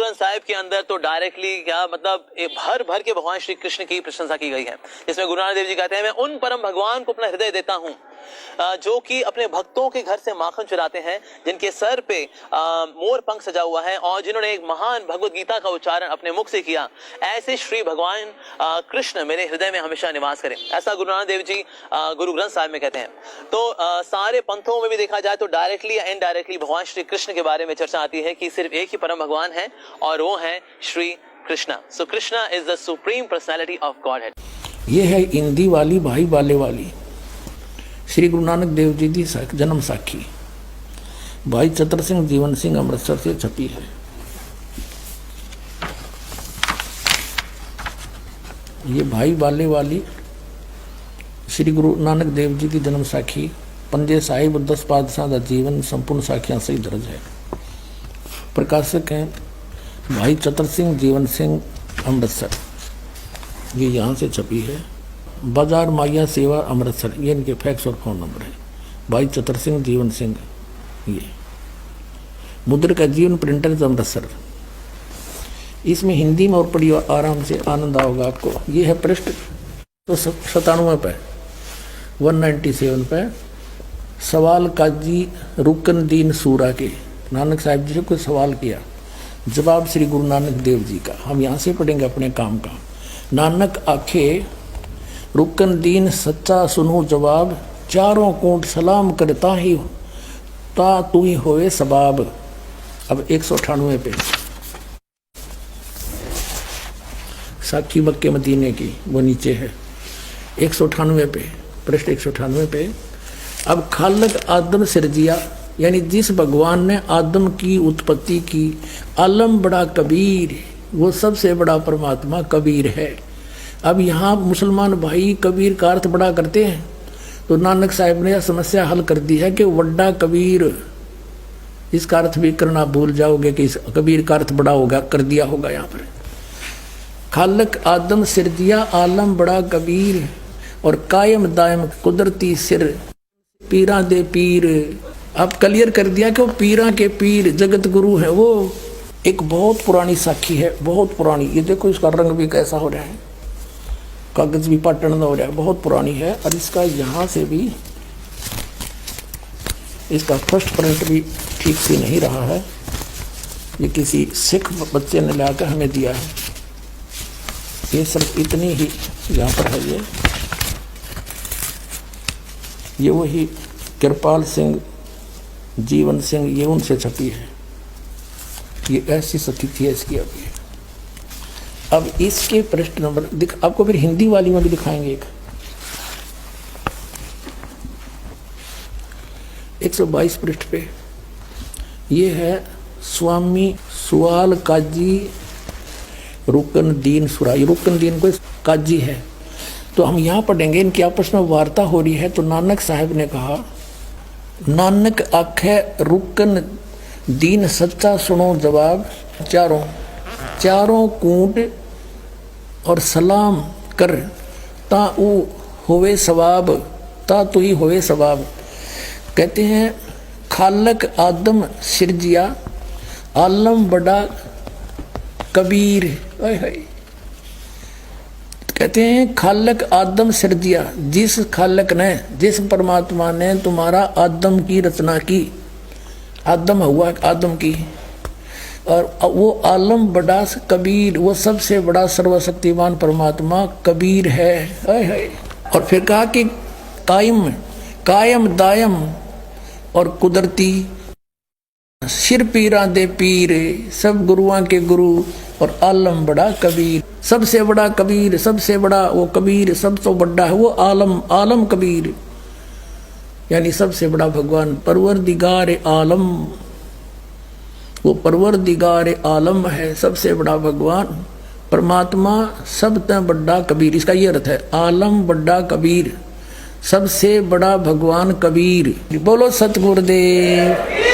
ग्रंथ साहिब के अंदर तो डायरेक्टली क्या मतलब भर भर के भगवान श्री कृष्ण की प्रशंसा की गई है, जिसमें गुरु नानक देव जी कहते हैं, मैं उन परम भगवान को अपना हृदय देता हूं जो कि अपने भक्तों के घर से माखन चुराते हैं, जिनके सर पे मोर पंख सजा हुआ है और जिन्होंने एक महान भगवत गीता का उच्चारण अपने मुख से किया, ऐसे श्री भगवान कृष्ण मेरे हृदय में हमेशा निवास करें। ऐसा गुरु नानक देव जी गुरु ग्रंथ साहिब में कहते हैं। तो सारे पंथों में भी देखा जाए तो डायरेक्टली या इनडायरेक्टली भगवान श्री कृष्ण के बारे में चर्चा आती है कि सिर्फ एक ही परम भगवान है और वो है Shri Krishna. So Krishna is the supreme personality of godhead. ये है हिंदी वाली भाई बाले वाली श्री गुरु नानक देव जी की जन्म साखी भाई चतर सिंह जीवन सिंह अमृतसर से छपी है। ये भाई बाले वाली श्री गुरु नानक देव जी की जन्म साखी पंजे साहिब 10 पातशाह का जीवन संपूर्ण साखियां सही दर्ज है। प्रकाशक हैं भाई चतर सिंह जीवन सिंह अमृतसर, ये यहाँ से छपी है। बाजार माया सेवा अमृतसर, ये इनके फैक्स और फोन नंबर है। भाई चतर सिंह जीवन सिंह, ये मुद्र का जीवन प्रिंटर्स अमृतसर। इसमें हिंदी में और पढ़ी आराम से आनंद आओगा आपको। ये है पृष्ठ तो 97 पे 197 पे सवाल काजी रुकन दीन सूरा के नानक साहिब जी से कोई सवाल किया, जवाब श्री गुरु नानक देव जी का। हम यहाँ से पढ़ेंगे अपने काम का। नानक आखे रुकन दीन सच्चा सुनो जवाब, चारों कोट सलाम करता ही ता तू ही होए सबाब। अब 198 पे साखी मक्के मदीने की, वो नीचे है 198 पे पृष्ठ 198 पे। अब खालक आदम सिरजिया, यानी जिस भगवान ने आदम की उत्पत्ति की, आलम बड़ा कबीर, वो सबसे बड़ा परमात्मा कबीर है। अब यहाँ मुसलमान भाई कबीर का अर्थ बड़ा करते हैं, तो नानक साहिब ने यह समस्या हल कर दी है कि वड्डा कबीर, इसका अर्थ भी करना भूल जाओगे कि इस कबीर का अर्थ बड़ा होगा, कर दिया होगा यहाँ पर। खालक आदम सिरजिया आलम बड़ा कबीर, और कायम दायम कुदरती सिर पीरा दे पीर। अब क्लियर कर दिया कि वो पीरा के पीर जगत गुरु है। वो एक बहुत पुरानी साखी है, बहुत पुरानी। ये देखो इसका रंग भी कैसा हो रहा है, कागज भी पाटन हो रहा है, बहुत पुरानी है। और इसका यहाँ से भी इसका फर्स्ट प्रिंट भी ठीक से नहीं रहा है, ये किसी सिख बच्चे ने लाकर हमें दिया है। ये सिर्फ इतनी ही यहाँ पर है। ये वही कृपाल सिंह जीवन सिंह, ये उनसे छपी है। ये ऐसी स्थिति है इसकी अभी। अब इसके पृष्ठ नंबर आपको फिर हिंदी वाली में भी दिखाएंगे। 122 पृष्ठ पे ये है स्वामी सुआल काजी रुकन दीन सुरा। रुकन दीन को काजी है, तो हम यहाँ पढ़ेंगे। इनकी आपस में वार्ता हो रही है। तो नानक साहब ने कहा, नानक आखे रुकन दीन सच्चा सुनो जवाब, चारों कूट और सलाम कर ता ऊ होवे सवाब, ता तू ही होवे सवाब। कहते हैं खालक आदम सिरजिया आलम बड़ा कबीर। कहते हैं खालक आदम सिरजिया, जिस खालक ने, जिस परमात्मा ने तुम्हारा आदम की रचना की, आदम हुआ आदम की, और वो आलम बड़ा कबीर, वो सबसे बड़ा सर्वशक्तिमान परमात्मा कबीर है। और फिर कहा कि कायम दायम और कुदरती सिर पीरा दे पीर, सब गुरुआं के गुरु, और आलम बड़ा कबीर, सबसे बड़ा कबीर, सबसे बड़ा वो कबीर, सब तो बड़ा है वो आलम कबीर, यानी सबसे बड़ा भगवान परवरदिगार आलम। वो परवरदिगार आलम है, सबसे बड़ा भगवान परमात्मा, सब तय बड़ा कबीर। इसका ये अर्थ है आलम बड़ा कबीर, सबसे बड़ा भगवान कबीर। बोलो सतगुरुदेव।